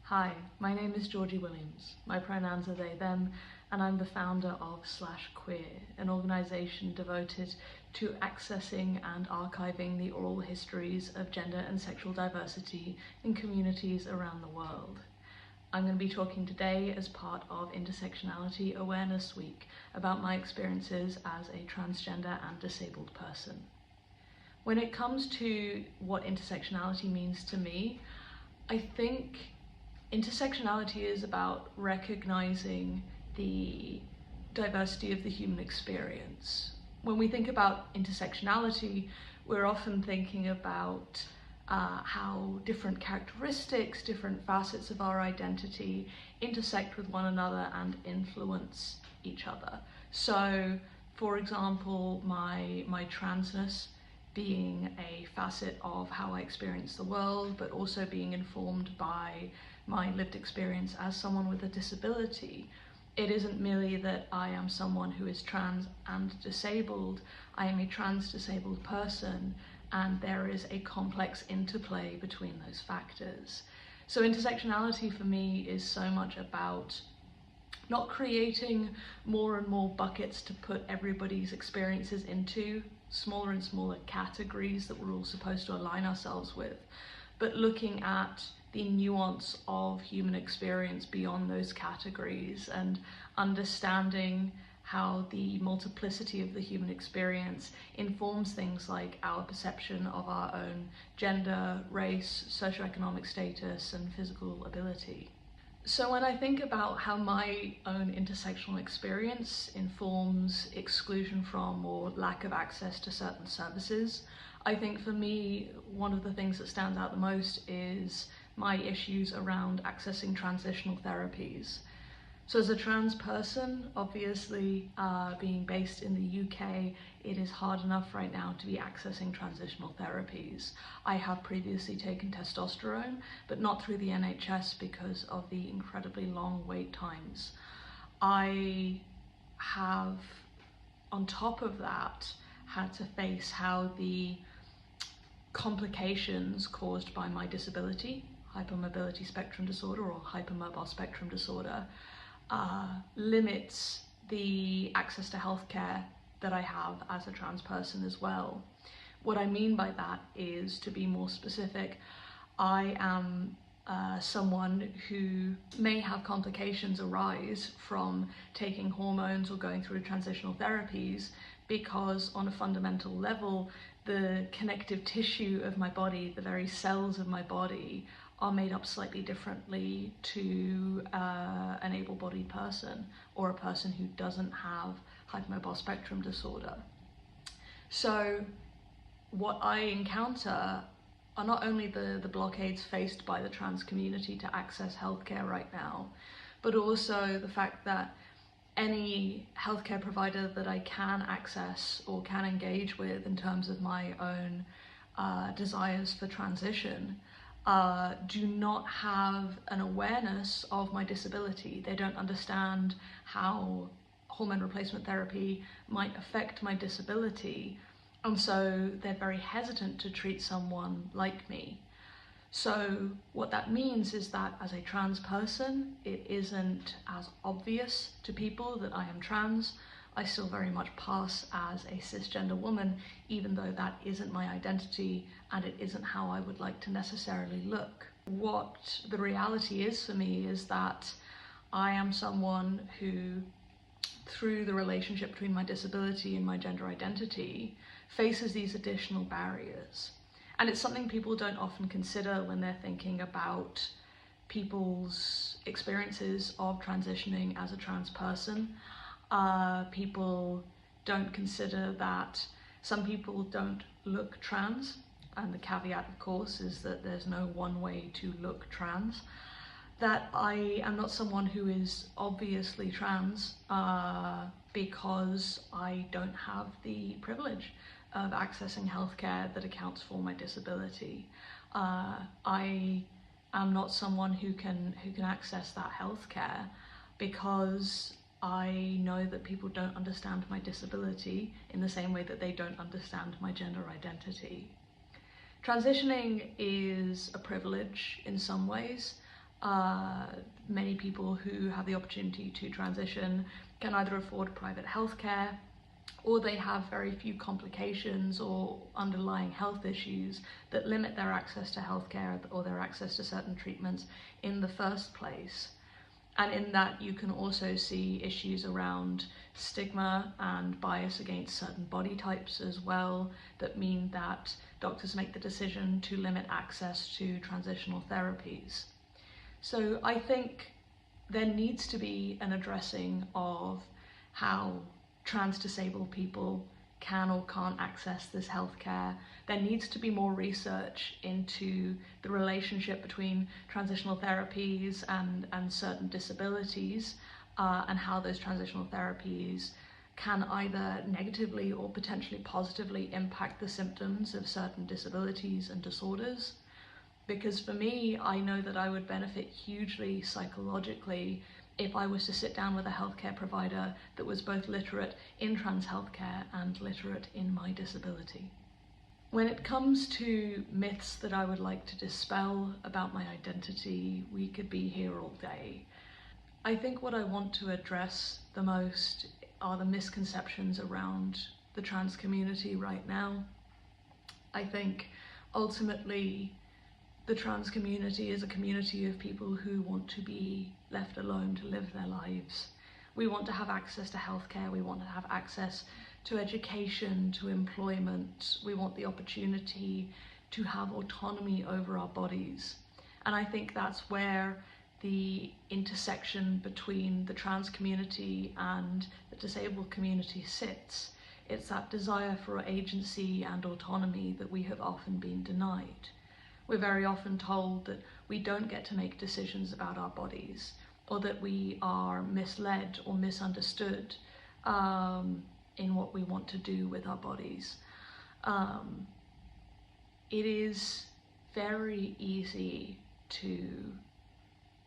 Hi, my name is Georgie Williams. My pronouns are they, them, and I'm the founder of /Queer, an organisation devoted to accessing and archiving the oral histories of gender and sexual diversity in communities around the world. I'm going to be talking today as part of Intersectionality Awareness Week about my experiences as a transgender and disabled person. When it comes to what intersectionality means to me, I think intersectionality is about recognizing the diversity of the human experience. When we think about intersectionality, we're often thinking about how different characteristics, different facets of our identity intersect with one another and influence each other. So, for example, my transness being a facet of how I experience the world, but also being informed by my lived experience as someone with a disability. It isn't merely that I am someone who is trans and disabled, I am a trans disabled person, and there is a complex interplay between those factors. So intersectionality for me is so much about not creating more and more buckets to put everybody's experiences into, smaller and smaller categories that we're all supposed to align ourselves with, but looking at the nuance of human experience beyond those categories and understanding how the multiplicity of the human experience informs things like our perception of our own gender, race, socioeconomic status, and physical ability. So when I think about how my own intersectional experience informs exclusion from or lack of access to certain services, I think for me, one of the things that stands out the most is my issues around accessing transitional therapies. So as a trans person, obviously being based in the UK, it is hard enough right now to be accessing transitional therapies. I have previously taken testosterone, but not through the NHS because of the incredibly long wait times. I have, on top of that, had to face how the complications caused by my disability, hypermobility spectrum disorder or hypermobile spectrum disorder, limits the access to healthcare that I have as a trans person as well. What I mean by that is, to be more specific, I am someone who may have complications arise from taking hormones or going through transitional therapies because on a fundamental level, the connective tissue of my body, the very cells of my body, are made up slightly differently to an able-bodied person or a person who doesn't have hypermobile spectrum disorder. So what I encounter are not only the blockades faced by the trans community to access healthcare right now, but also the fact that any healthcare provider that I can access or can engage with in terms of my own desires for transition do not have an awareness of my disability. They don't understand how hormone replacement therapy might affect my disability, and so they're very hesitant to treat someone like me. So what that means is that as a trans person, it isn't as obvious to people that I am trans. I still very much pass as a cisgender woman, even though that isn't my identity and it isn't how I would like to necessarily look. What the reality is for me is that I am someone who, through the relationship between my disability and my gender identity, faces these additional barriers. And it's something people don't often consider when they're thinking about people's experiences of transitioning as a trans person. People don't consider that some people don't look trans, and the caveat, of course, is that there's no one way to look trans. That I am not someone who is obviously trans because I don't have the privilege of accessing healthcare that accounts for my disability. I am not someone who can access that healthcare because I know that people don't understand my disability in the same way that they don't understand my gender identity. Transitioning is a privilege in some ways. Many people who have the opportunity to transition can either afford private healthcare, or they have very few complications or underlying health issues that limit their access to healthcare or their access to certain treatments in the first place. And in that, you can also see issues around stigma and bias against certain body types as well, that mean that doctors make the decision to limit access to transitional therapies. So I think there needs to be an addressing of how trans disabled people can or can't access this healthcare. There needs to be more research into the relationship between transitional therapies and certain disabilities, and how those transitional therapies can either negatively or potentially positively impact the symptoms of certain disabilities and disorders. Because for me, I know that I would benefit hugely psychologically if I was to sit down with a healthcare provider that was both literate in trans healthcare and literate in my disability. When it comes to myths that I would like to dispel about my identity, we could be here all day. I think what I want to address the most are the misconceptions around the trans community right now. I think ultimately the trans community is a community of people who want to be left alone to live their lives. We want to have access to healthcare, we want to have access to education, to employment, we want the opportunity to have autonomy over our bodies. And I think that's where the intersection between the trans community and the disabled community sits. It's that desire for agency and autonomy that we have often been denied. We're very often told that we don't get to make decisions about our bodies, or that we are misled or misunderstood in what we want to do with our bodies. It is very easy to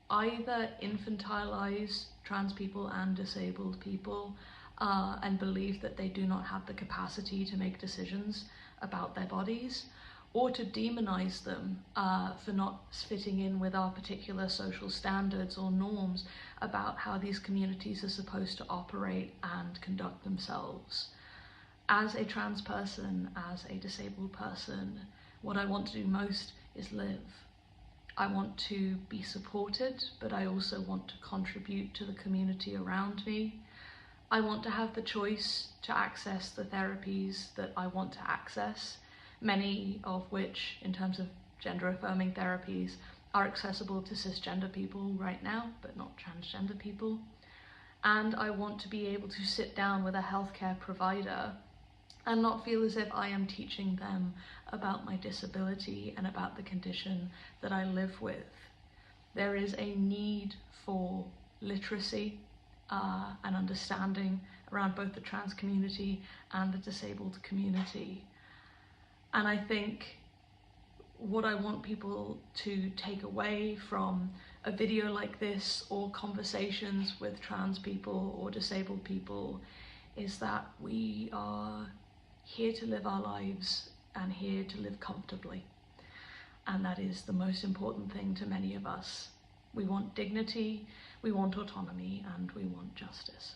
either infantilize trans people and disabled people and believe that they do not have the capacity to make decisions about their bodies, or to demonize them for not fitting in with our particular social standards or norms about how these communities are supposed to operate and conduct themselves. As a trans person, as a disabled person, what I want to do most is live. I want to be supported, but I also want to contribute to the community around me. I want to have the choice to access the therapies that I want to access, many of which, in terms of gender-affirming therapies, are accessible to cisgender people right now, but not transgender people. And I want to be able to sit down with a healthcare provider and not feel as if I am teaching them about my disability and about the condition that I live with. There is a need for literacy and understanding around both the trans community and the disabled community. And I think what I want people to take away from a video like this, or conversations with trans people or disabled people, is that we are here to live our lives and here to live comfortably. And that is the most important thing to many of us. We want dignity, we want autonomy, and we want justice.